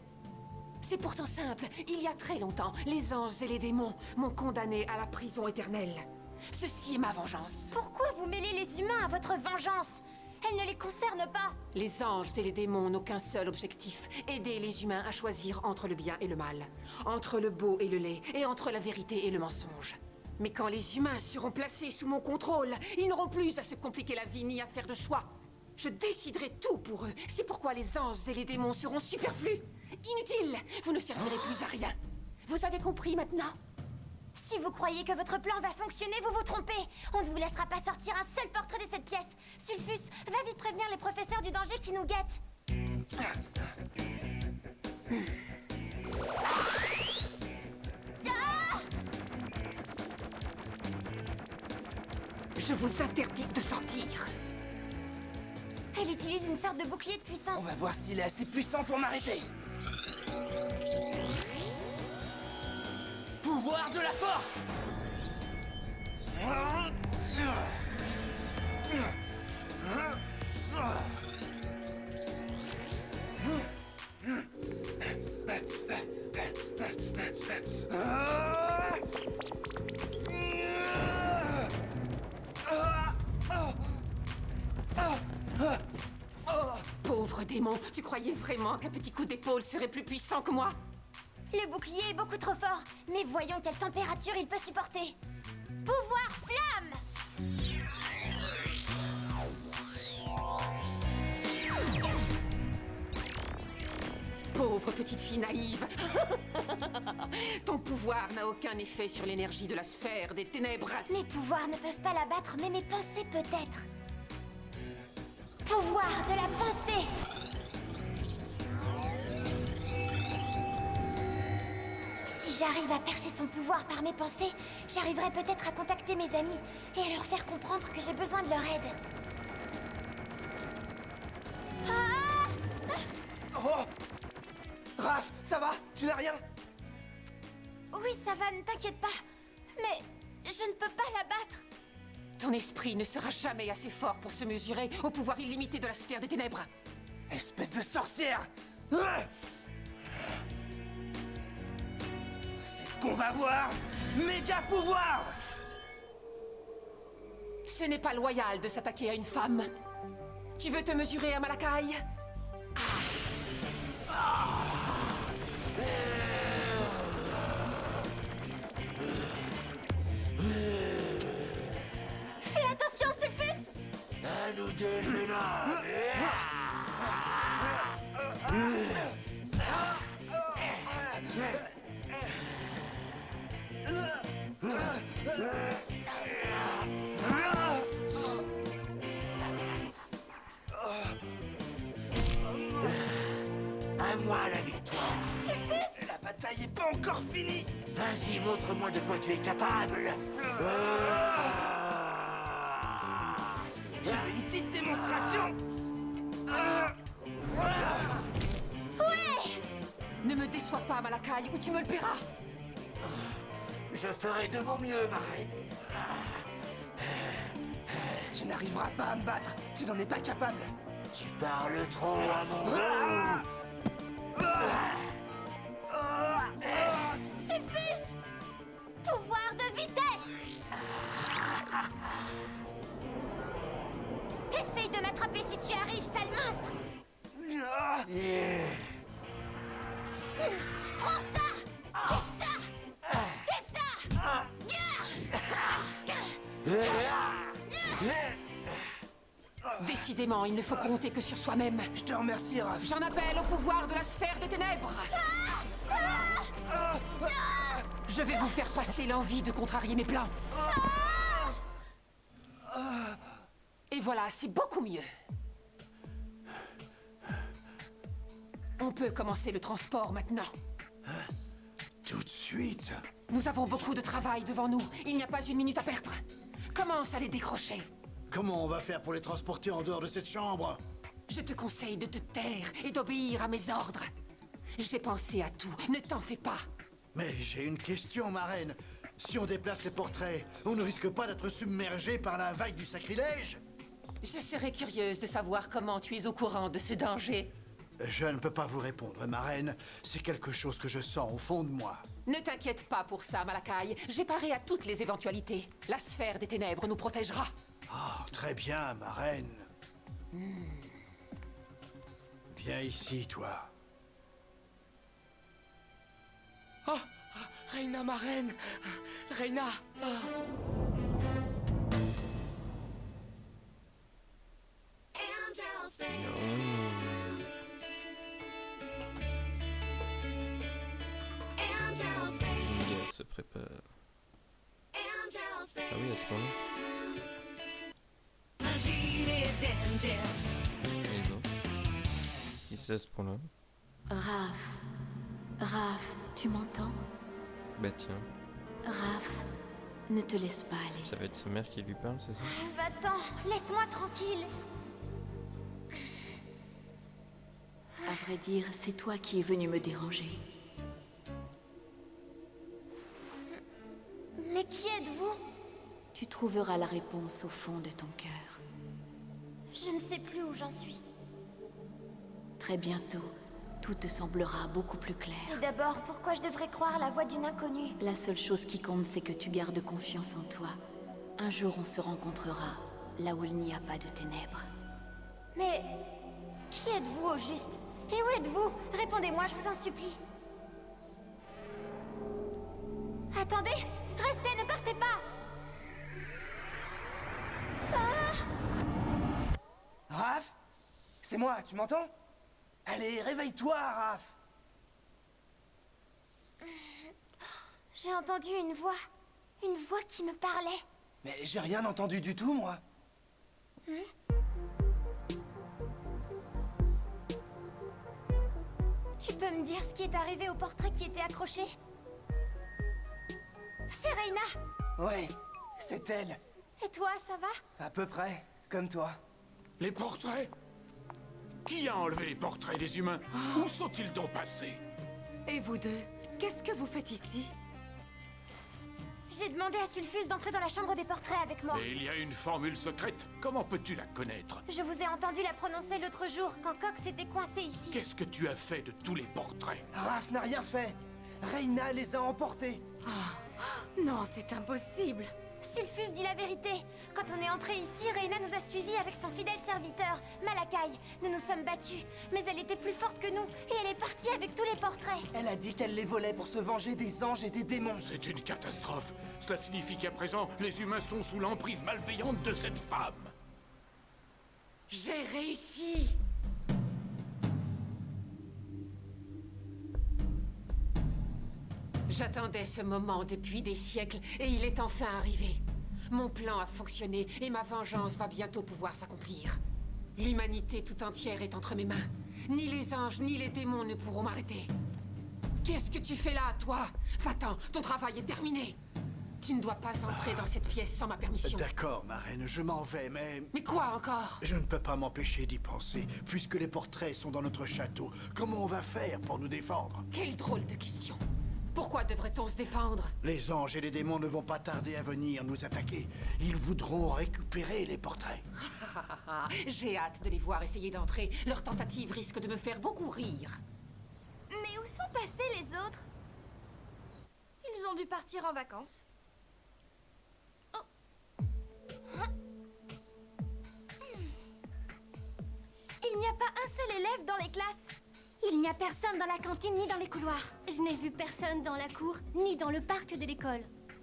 C'est pourtant simple. Il y a très longtemps, les anges et les démons m'ont condamné à la prison éternelle. Ceci est ma vengeance. Pourquoi vous mêlez les humains à votre vengeance? Elle ne les concerne pas. Les anges et les démons n'ont qu'un seul objectif, aider les humains à choisir entre le bien et le mal, entre le beau et le laid, et entre la vérité et le mensonge. Mais quand les humains seront placés sous mon contrôle, ils n'auront plus à se compliquer la vie ni à faire de choix. Je déciderai tout pour eux. C'est pourquoi les anges et les démons seront superflus. Inutiles. Vous ne servirez plus à rien. Vous avez compris maintenant? Si vous croyez que votre plan va fonctionner, vous vous trompez. On ne vous laissera pas sortir un seul portrait de cette pièce. Sulfus, va vite prévenir les professeurs du danger qui nous guettent. Je vous interdis de sortir. Elle utilise une sorte de bouclier de puissance. On va voir s'il est assez puissant pour m'arrêter. Pouvoir de la force! Pauvre démon, tu croyais vraiment qu'un petit coup d'épaule serait plus puissant que moi? Le bouclier est beaucoup trop fort, mais voyons quelle température il peut supporter. Pouvoir flamme! Pauvre petite fille naïve. Ton pouvoir n'a aucun effet sur l'énergie de la sphère des ténèbres. Mes pouvoirs ne peuvent pas la battre, mais mes pensées peut-être. Pouvoir de la pensée! Si j'arrive à percer son pouvoir par mes pensées, j'arriverai peut-être à contacter mes amis et à leur faire comprendre que j'ai besoin de leur aide. Oh! Raph, ça va? Tu n'as rien? Oui, ça va, ne t'inquiète pas. Mais je ne peux pas la battre. Ton esprit ne sera jamais assez fort pour se mesurer au pouvoir illimité de la sphère des ténèbres. Espèce de sorcière! C'est ce qu'on va voir! Méga pouvoir! Ce n'est pas loyal de s'attaquer à une femme. Tu veux te mesurer à Malakai? Fais attention, Sulfus! À nous deux, jeune homme. À moi la victoire. Sulfus! La bataille est pas encore finie! Vas-y, montre-moi de quoi tu es capable. Tu veux une petite démonstration? Ouais! Ne me déçois pas, Malakai, ou tu me le paieras. Je ferai de mon mieux, ma reine. Tu n'arriveras pas à me battre. Tu n'en es pas capable. Tu parles trop à mon goût. Sulfus! Pouvoir de vitesse! Décidément, il ne faut compter que sur soi-même. Je te remercie, Raph. J'en appelle au pouvoir de la sphère des ténèbres. Je vais vous faire passer l'envie de contrarier mes plans. Et voilà, c'est beaucoup mieux. On peut commencer le transport maintenant. Tout de suite? Nous avons beaucoup de travail devant nous. Il n'y a pas une minute à perdre. Commence à les décrocher. Comment on va faire pour les transporter en dehors de cette chambre? Je te conseille de te taire et d'obéir à mes ordres. J'ai pensé à tout, ne t'en fais pas. Mais j'ai une question, ma reine. Si on déplace les portraits, on ne risque pas d'être submergé par la vague du sacrilège? Je serais curieuse de savoir comment tu es au courant de ce danger. Je ne peux pas vous répondre, ma reine. C'est quelque chose que je sens au fond de moi. Ne t'inquiète pas pour ça, Malakai. J'ai paré à toutes les éventualités. La sphère des ténèbres nous protégera. Oh, très bien, ma reine. Viens ici, toi. Oh, Reina, ma reine. Reina. Angel's friends. Angel's friends. Elle se prépare. Angel's Ah oui, à ce moment-là. Angeli's angels. Et non. Qui c'est à ce point-là? Raph, tu m'entends? Bah tiens, Raph, ne te laisse pas aller. ça va être sa mère qui lui parle, c'est ça? Va-t'en, laisse-moi tranquille. À vrai dire, c'est toi qui es venu me déranger. Mais qui êtes-vous? Tu trouveras la réponse au fond de ton cœur. Je ne sais plus où j'en suis. Très bientôt, tout te semblera beaucoup plus clair. Et d'abord, pourquoi je devrais croire la voix d'une inconnue? La seule chose qui compte, c'est que tu gardes confiance en toi. Un jour, on se rencontrera, là où il n'y a pas de ténèbres. Mais qui êtes-vous au juste? Et où êtes-vous? Répondez-moi, je vous en supplie. Attendez! Restez, ne partez pas! Raph? C'est moi, tu m'entends? Allez, réveille-toi, Raph! J'ai entendu une voix qui me parlait. Mais j'ai rien entendu du tout, moi. Tu peux me dire ce qui est arrivé au portrait qui était accroché? C'est Reina! Ouais, c'est elle. Et toi, ça va? À peu près, comme toi. Les portraits? Qui a enlevé les portraits des humains? Où sont-ils donc passés? Et vous deux, qu'est-ce que vous faites ici? J'ai demandé à Sulfus d'entrer dans la chambre des portraits avec moi. Mais il y a une formule secrète. Comment peux-tu la connaître? Je vous ai entendu la prononcer l'autre jour, quand Cox s'était coincé ici. Qu'est-ce que tu as fait de tous les portraits? Raph n'a rien fait. Reina les a emportés. Non, c'est impossible. Sulfus dit la vérité. Quand on est entré ici, Reina nous a suivis avec son fidèle serviteur, Malakai. Nous nous sommes battus, mais elle était plus forte que nous, et elle est partie avec tous les portraits. Elle a dit qu'elle les volait pour se venger des anges et des démons. C'est une catastrophe. Cela signifie qu'à présent, les humains sont sous l'emprise malveillante de cette femme. J'ai réussi! J'attendais ce moment depuis des siècles, et il est enfin arrivé. Mon plan a fonctionné, et ma vengeance va bientôt pouvoir s'accomplir. L'humanité tout entière est entre mes mains. Ni les anges, ni les démons ne pourront m'arrêter. Qu'est-ce que tu fais là, toi? Va-t'en, ton travail est terminé. Tu ne dois pas entrer dans cette pièce sans ma permission. D'accord, ma reine, je m'en vais, mais... Mais quoi encore? Je ne peux pas m'empêcher d'y penser, puisque les portraits sont dans notre château. Comment on va faire pour nous défendre? Quelle drôle de question. Pourquoi devrait-on se défendre? Les anges et les démons ne vont pas tarder à venir nous attaquer. Ils voudront récupérer les portraits. J'ai hâte de les voir essayer d'entrer. Leur tentative risque de me faire beaucoup rire. Mais où sont passés les autres? Ils ont dû partir en vacances. Il n'y a pas un seul élève dans les classes. Il n'y a personne dans la cantine ni dans les couloirs. Je n'ai vu personne dans la cour, ni dans le parc de l'école.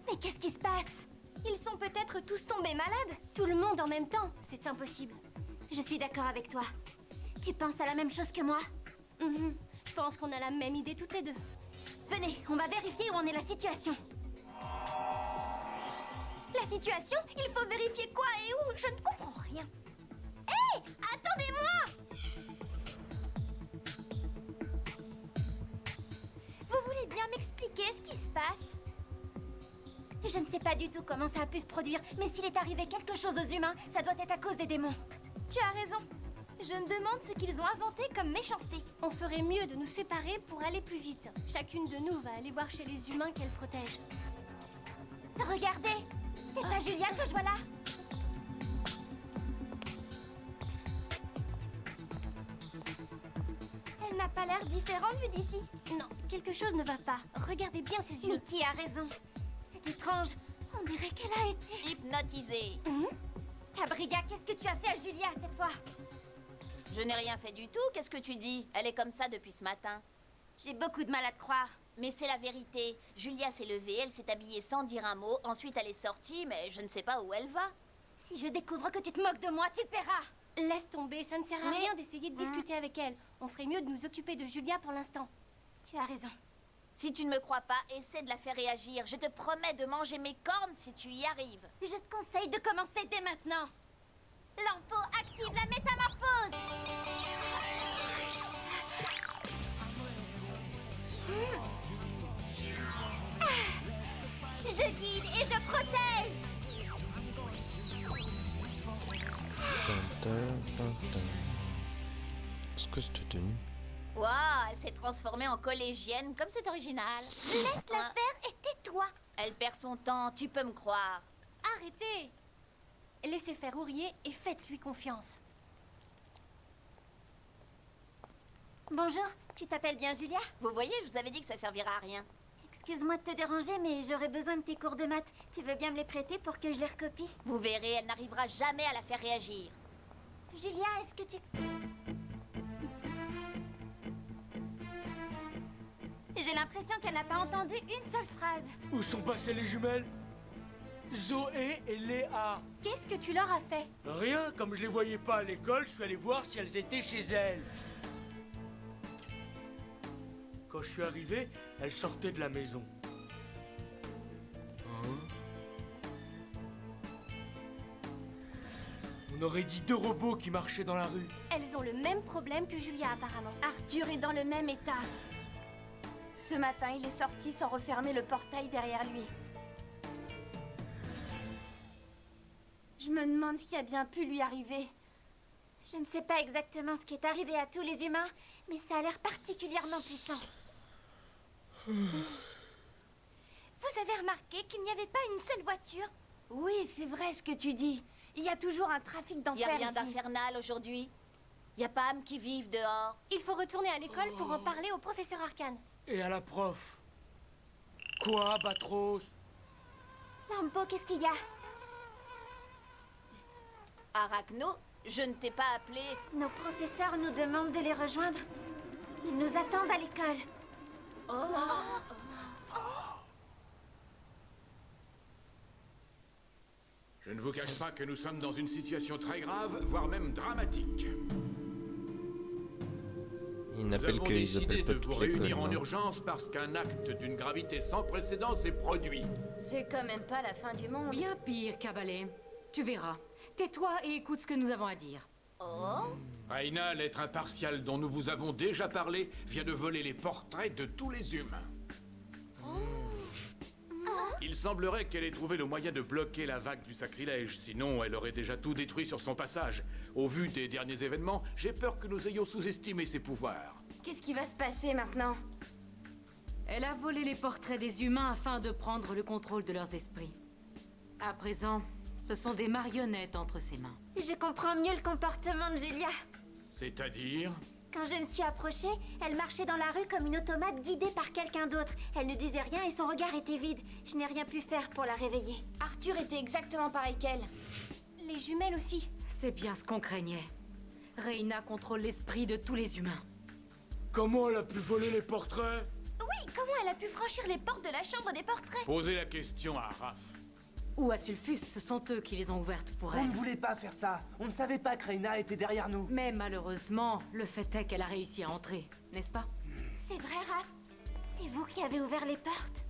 Mais qu'est-ce qui se passe? Ils sont peut-être tous tombés malades. Tout le monde en même temps, c'est impossible. Je suis d'accord avec toi. Tu penses à la même chose que moi? Je pense qu'on a la même idée toutes les deux. Venez, on va vérifier où en est la situation. La situation? Il faut vérifier quoi et où? Je ne comprends rien. Hé! Attendez-moi! Vous voulez bien m'expliquer ce qui se passe? Je ne sais pas du tout comment ça a pu se produire, mais s'il est arrivé quelque chose aux humains, ça doit être à cause des démons. Tu as raison. Je me demande ce qu'ils ont inventé comme méchanceté. On ferait mieux de nous séparer pour aller plus vite. Chacune de nous va aller voir chez les humains qu'elle protège. Regardez! C'est pas Julia que je vois là? Elle n'a pas l'air différente vue d'ici. Non, quelque chose ne va pas. Regardez bien ses yeux. Mickey a raison. C'est étrange. On dirait qu'elle a été... Hypnotisée. Cabriga, qu'est-ce que tu as fait à Julia cette fois? Je n'ai rien fait du tout, qu'est-ce que tu dis? Elle est comme ça depuis ce matin. J'ai beaucoup de mal à te croire. Mais c'est la vérité. Julia s'est levée, elle s'est habillée sans dire un mot, ensuite elle est sortie, mais je ne sais pas où elle va. Si je découvre que tu te moques de moi, tu le paieras. Laisse tomber, ça ne sert à rien d'essayer de discuter avec elle. On ferait mieux de nous occuper de Julia pour l'instant. Tu as raison. Si tu ne me crois pas, essaie de la faire réagir. Je te promets de manger mes cornes si tu y arrives. Je te conseille de commencer dès maintenant. Lampo active la métamorphose. Je guide et je protège. Est-ce que c'est tenu? Waouh, elle s'est transformée en collégienne, comme c'est original. Laisse-la faire et tais-toi. Elle perd son temps, tu peux me croire. Arrêtez! Laissez faire Ourier et faites-lui confiance. Bonjour, tu t'appelles bien Julia? Vous voyez, je vous avais dit que ça servira à rien. Excuse-moi de te déranger, mais j'aurais besoin de tes cours de maths. Tu veux bien me les prêter pour que je les recopie? Vous verrez, elle n'arrivera jamais à la faire réagir. Julia, est-ce que tu... J'ai l'impression qu'elle n'a pas entendu une seule phrase. Où sont passées les jumelles? Zoé et Léa. Qu'est-ce que tu leur as fait? Rien, comme je les voyais pas à l'école, je suis allé voir si elles étaient chez elles. Quand je suis arrivé, elles sortaient de la maison. On aurait dit deux robots qui marchaient dans la rue. Elles ont le même problème que Julia apparemment. Arthur est dans le même état. Ce matin, il est sorti sans refermer le portail derrière lui. Je me demande ce qui a bien pu lui arriver. Je ne sais pas exactement ce qui est arrivé à tous les humains, mais ça a l'air particulièrement puissant. Vous avez remarqué qu'il n'y avait pas une seule voiture? Oui, c'est vrai ce que tu dis. Il y a toujours un trafic Il d'enfer n'y a rien ici. d'infernal aujourd'hui. Il n'y a pas âme qui vive dehors. Il faut retourner à l'école pour en parler au professeur Arcane. Et à la prof. Quoi, Batros? Lampo, qu'est-ce qu'il y a? Arachno, je ne t'ai pas appelé. Nos professeurs nous demandent de les rejoindre. Ils nous attendent à l'école. Je ne vous cache pas que nous sommes dans une situation très grave, voire même dramatique. Ils Nous n'appellent avons que ils décidé appellent de pas vous toute l'école. réunir en non. urgence parce qu'un acte d'une gravité sans précédent s'est produit. C'est quand même pas la fin du monde. Bien pire, Cabalet. Tu verras. Tais-toi et écoute ce que nous avons à dire. Oh? Raina, l'être impartial dont nous vous avons déjà parlé, vient de voler les portraits de tous les humains. Il semblerait qu'elle ait trouvé le moyen de bloquer la vague du sacrilège, sinon elle aurait déjà tout détruit sur son passage. Au vu des derniers événements, j'ai peur que nous ayons sous-estimé ses pouvoirs. Qu'est-ce qui va se passer maintenant? Elle a volé les portraits des humains afin de prendre le contrôle de leurs esprits. À présent, ce sont des marionnettes entre ses mains. Je comprends mieux le comportement de Julia. C'est-à-dire? Quand je me suis approchée, elle marchait dans la rue comme une automate guidée par quelqu'un d'autre. Elle ne disait rien et son regard était vide. Je n'ai rien pu faire pour la réveiller. Arthur était exactement pareil qu'elle. Les jumelles aussi. C'est bien ce qu'on craignait. Reina contrôle l'esprit de tous les humains. Comment elle a pu voler les portraits? Oui, comment elle a pu franchir les portes de la chambre des portraits? Posez la question à Raph. Ou à Sulfus, ce sont eux qui les ont ouvertes pour On elle. ne voulait pas faire ça. On ne savait pas que Reyna était derrière nous. Mais malheureusement, le fait est qu'elle a réussi à entrer, n'est-ce pas? C'est vrai, Raph. C'est vous qui avez ouvert les portes.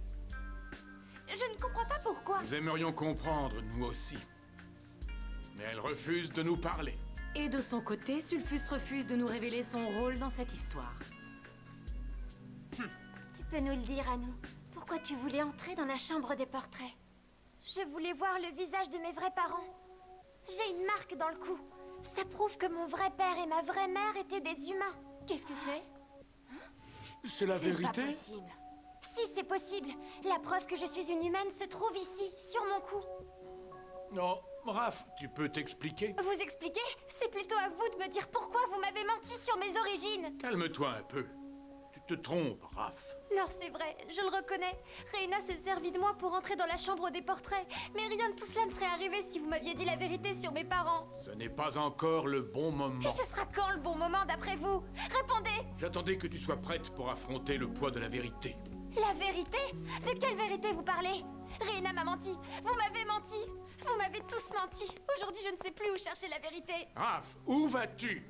Je ne comprends pas pourquoi. Nous aimerions comprendre, nous aussi. Mais elle refuse de nous parler. Et de son côté, Sulfus refuse de nous révéler son rôle dans cette histoire. Tu peux nous le dire à nous. Pourquoi tu voulais entrer dans la chambre des portraits? Je voulais voir le visage de mes vrais parents. J'ai une marque dans le cou. Ça prouve que mon vrai père et ma vraie mère étaient des humains. Qu'est-ce que c'est? C'est la vérité? Si, c'est possible. La preuve que je suis une humaine se trouve ici, sur mon cou. Non, Raph, tu peux t'expliquer? Vous expliquez? C'est plutôt à vous de me dire pourquoi vous m'avez menti sur mes origines. Calme-toi un peu. Tu te trompes, Raph. Non, c'est vrai, je le reconnais. Reyna s'est servi de moi pour entrer dans la chambre des portraits. Mais rien de tout cela ne serait arrivé si vous m'aviez dit la vérité sur mes parents. Ce n'est pas encore le bon moment. Et ce sera quand le bon moment d'après vous? Répondez! J'attendais que tu sois prête pour affronter le poids de la vérité. La vérité? De quelle vérité vous parlez? Reyna m'a menti. Vous m'avez menti. Vous m'avez tous menti. Aujourd'hui, je ne sais plus où chercher la vérité. Raph, où vas-tu?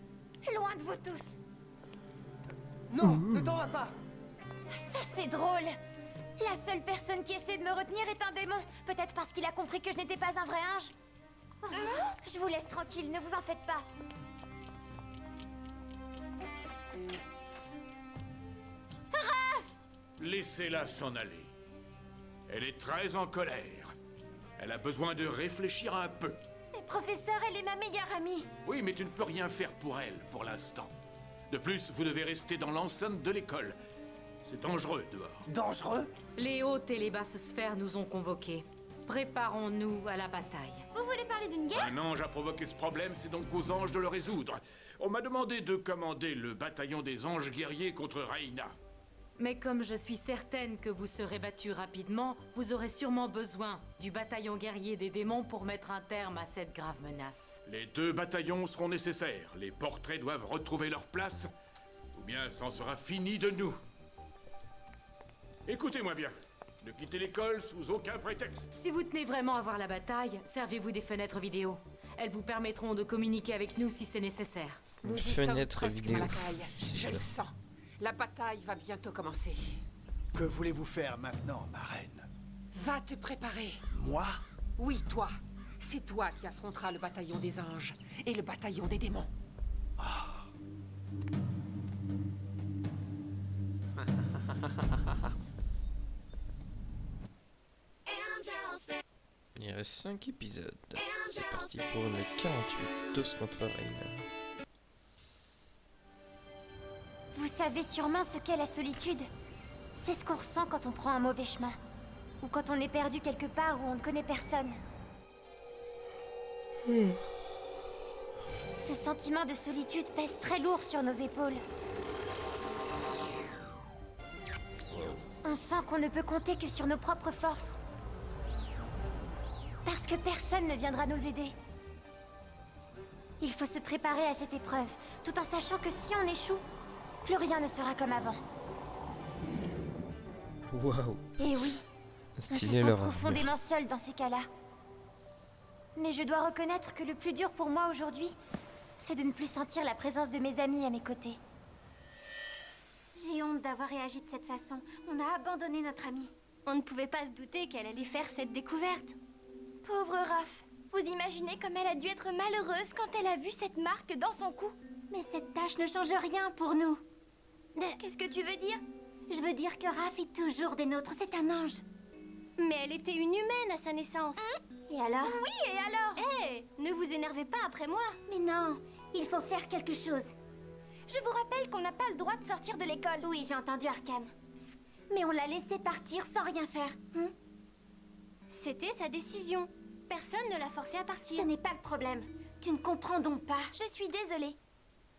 Loin de vous tous. Non, ne t'en vas pas. Ça, c'est drôle. La seule personne qui essaie de me retenir est un démon. Peut-être parce qu'il a compris que je n'étais pas un vrai ange. Oh, je vous laisse tranquille, ne vous en faites pas. Laissez-la s'en aller. Elle est très en colère. Elle a besoin de réfléchir un peu. Mais professeur, elle est ma meilleure amie. Oui, mais tu ne peux rien faire pour elle, pour l'instant. De plus, vous devez rester dans l'enceinte de l'école. C'est dangereux dehors. Dangereux? Les hautes et les basses sphères nous ont convoqués. Préparons-nous à la bataille. Vous voulez parler d'une guerre? Un ange a provoqué ce problème, c'est donc aux anges de le résoudre. On m'a demandé de commander le bataillon des anges guerriers contre Reyna. Mais comme je suis certaine que vous serez battus rapidement, vous aurez sûrement besoin du bataillon guerrier des démons pour mettre un terme à cette grave menace. Les 2 bataillons seront nécessaires. Les portraits doivent retrouver leur place, ou bien c'en sera fini de nous. Écoutez-moi bien. Ne quittez l'école sous aucun prétexte. Si vous tenez vraiment à voir la bataille, servez-vous des fenêtres vidéo. Elles vous permettront de communiquer avec nous si c'est nécessaire. Nous y sommes presque, Malakai. Je le sens. La bataille va bientôt commencer. Que voulez-vous faire maintenant, ma reine? Va te préparer. Moi? Oui, toi. C'est toi qui affronteras le bataillon des anges et le bataillon des démons. Il reste 5 épisodes. C'est parti pour le 48, tous contre Reyna. Vous savez sûrement ce qu'est la solitude. C'est ce qu'on ressent quand on prend un mauvais chemin. Ou quand on est perdu quelque part où on ne connaît personne. Ce sentiment de solitude pèse très lourd sur nos épaules. On sent qu'on ne peut compter que sur nos propres forces. Parce que personne ne viendra nous aider. Il faut se préparer à cette épreuve, tout en sachant que si on échoue, plus rien ne sera comme avant. Waouh! Et oui, on se Stylé sent leur armure. profondément seul dans ces cas-là. Mais je dois reconnaître que le plus dur pour moi aujourd'hui, c'est de ne plus sentir la présence de mes amis à mes côtés. J'ai honte d'avoir réagi de cette façon. On a abandonné notre amie. On ne pouvait pas se douter qu'elle allait faire cette découverte. Pauvre Raph, vous imaginez comme elle a dû être malheureuse quand elle a vu cette marque dans son cou. Mais cette tâche ne change rien pour nous. Qu'est-ce que tu veux dire? Je veux dire que Raph est toujours des nôtres, c'est un ange. Mais elle était une humaine à sa naissance. Et alors? Oui, et alors? Hé, ne vous énervez pas après moi. Mais non, il faut faire quelque chose. Je vous rappelle qu'on n'a pas le droit de sortir de l'école. Oui, j'ai entendu Arcane. Mais on l'a laissé partir sans rien faire. C'était sa décision. Personne ne l'a forcé à partir. Ce n'est pas le problème. Tu ne comprends donc pas. Je suis désolée.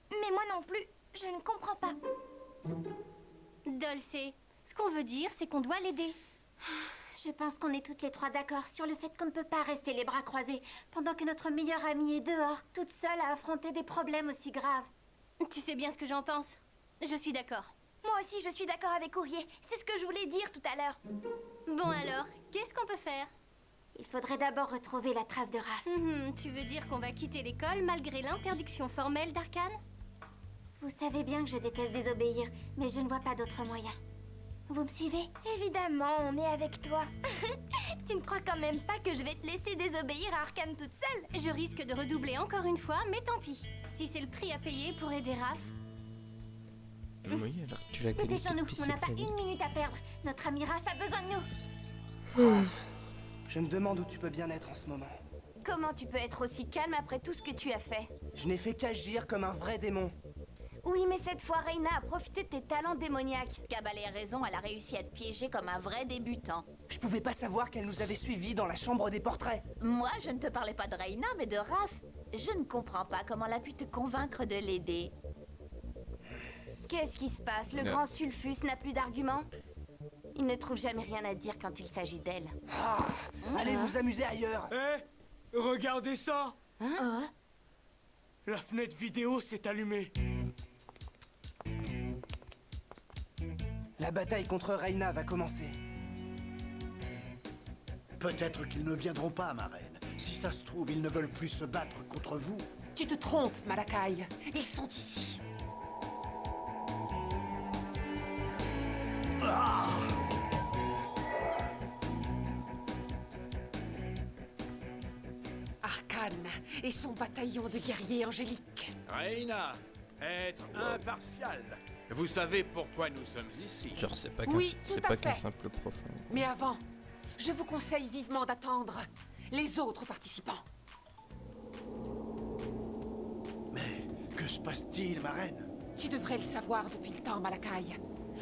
Mais moi non plus, je ne comprends pas. Dulce, ce qu'on veut dire, c'est qu'on doit l'aider. Je pense qu'on est toutes les trois d'accord sur le fait qu'on ne peut pas rester les bras croisés pendant que notre meilleure amie est dehors, toute seule à affronter des problèmes aussi graves. Tu sais bien ce que j'en pense. Je suis d'accord. Moi aussi, je suis d'accord avec Courrier. C'est ce que je voulais dire tout à l'heure. Bon alors, qu'est-ce qu'on peut faire? Il faudrait d'abord retrouver la trace de Raph. Tu veux dire qu'on va quitter l'école malgré l'interdiction formelle d'Arcane? Vous savez bien que je déteste désobéir, mais je ne vois pas d'autre moyen. Vous me suivez? Évidemment, on est avec toi. Tu ne crois quand même pas que je vais te laisser désobéir à Arcane toute seule? Je risque de redoubler encore une fois, mais tant pis. Si c'est le prix à payer pour aider Raph. Oui, alors tu la connais Dépêchons-nous, depuis on n'a cette pas année. une minute à perdre. Notre ami Raph a besoin de nous. Raph, je me demande où tu peux bien être en ce moment. Comment tu peux être aussi calme après tout ce que tu as fait? Je n'ai fait qu'agir comme un vrai démon. Oui, mais cette fois, Reina a profité de tes talents démoniaques. Cabal a raison, elle a réussi à te piéger comme un vrai débutant. Je pouvais pas savoir qu'elle nous avait suivis dans la chambre des portraits. Moi, je ne te parlais pas de Reina, mais de Raph. Je ne comprends pas comment elle a pu te convaincre de l'aider. Qu'est-ce qui se passe? Le Non. grand Sulfus n'a plus d'arguments? Il ne trouve jamais rien à dire quand il s'agit d'elle. Ah, allez vous amuser ailleurs. Regardez ça! Hein? La fenêtre vidéo s'est allumée. La bataille contre Reina va commencer. Peut-être qu'ils ne viendront pas, ma reine. Si ça se trouve, ils ne veulent plus se battre contre vous. Tu te trompes, Malakai. Ils sont ici. Ah! Arcane et son bataillon de guerriers angéliques. Reina, être impartial. Vous savez pourquoi nous sommes ici? Genre, c'est pas Oui, qu'un tout c'est à pas qu'un fait. simple prof. Mais avant, je vous conseille vivement d'attendre les autres participants. Mais que se passe-t-il, ma reine? Tu devrais le savoir depuis le temps, Malakai.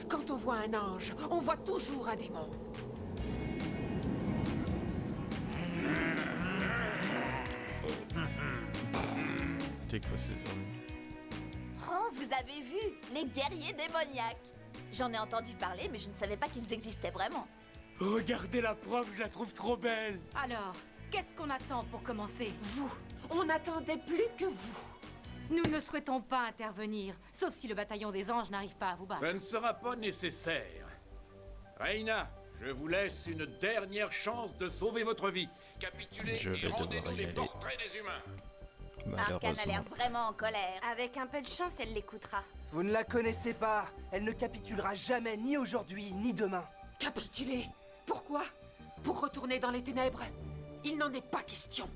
Quand on voit un ange, on voit toujours un démon. C'est quoi ces hommes? Oh, vous avez vu? Les guerriers démoniaques. J'en ai entendu parler, mais je ne savais pas qu'ils existaient vraiment. Regardez la preuve, je la trouve trop belle. Alors, qu'est-ce qu'on attend pour commencer? Vous, on n'attendait plus que vous. Nous ne souhaitons pas intervenir, sauf si le bataillon des anges n'arrive pas à vous battre. Ça ne sera pas nécessaire. Reina, je vous laisse une dernière chance de sauver votre vie. Capitulez Je vais et devoir rendez-nous y les aller. portraits des humains. Arcane a l'air vraiment en colère. Avec un peu de chance, elle l'écoutera. Vous ne la connaissez pas. Elle ne capitulera jamais, ni aujourd'hui, ni demain. Capituler? Pourquoi? Pour retourner dans les ténèbres? Il n'en est pas question.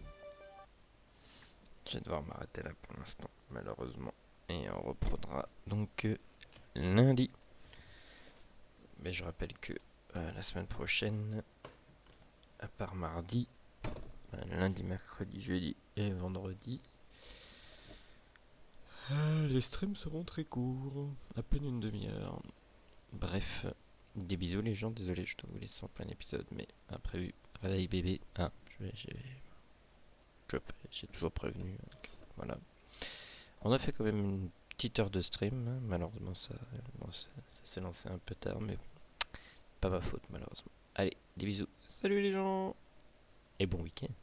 Je vais devoir m'arrêter là pour l'instant, malheureusement. Et on reprendra donc lundi. Mais je rappelle que la semaine prochaine, à part mardi, lundi, mercredi, jeudi et vendredi, les streams seront très courts, à peine une demi-heure. Bref, des bisous les gens, désolé je dois vous laisser en plein épisode, mais imprévu, réveil bébé, j'ai toujours prévenu, donc voilà. On a fait quand même une petite heure de stream, hein. Malheureusement ça s'est lancé un peu tard, mais pas ma faute malheureusement. Allez, des bisous, salut les gens, et bon week-end.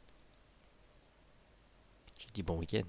J'ai dit bon week-end.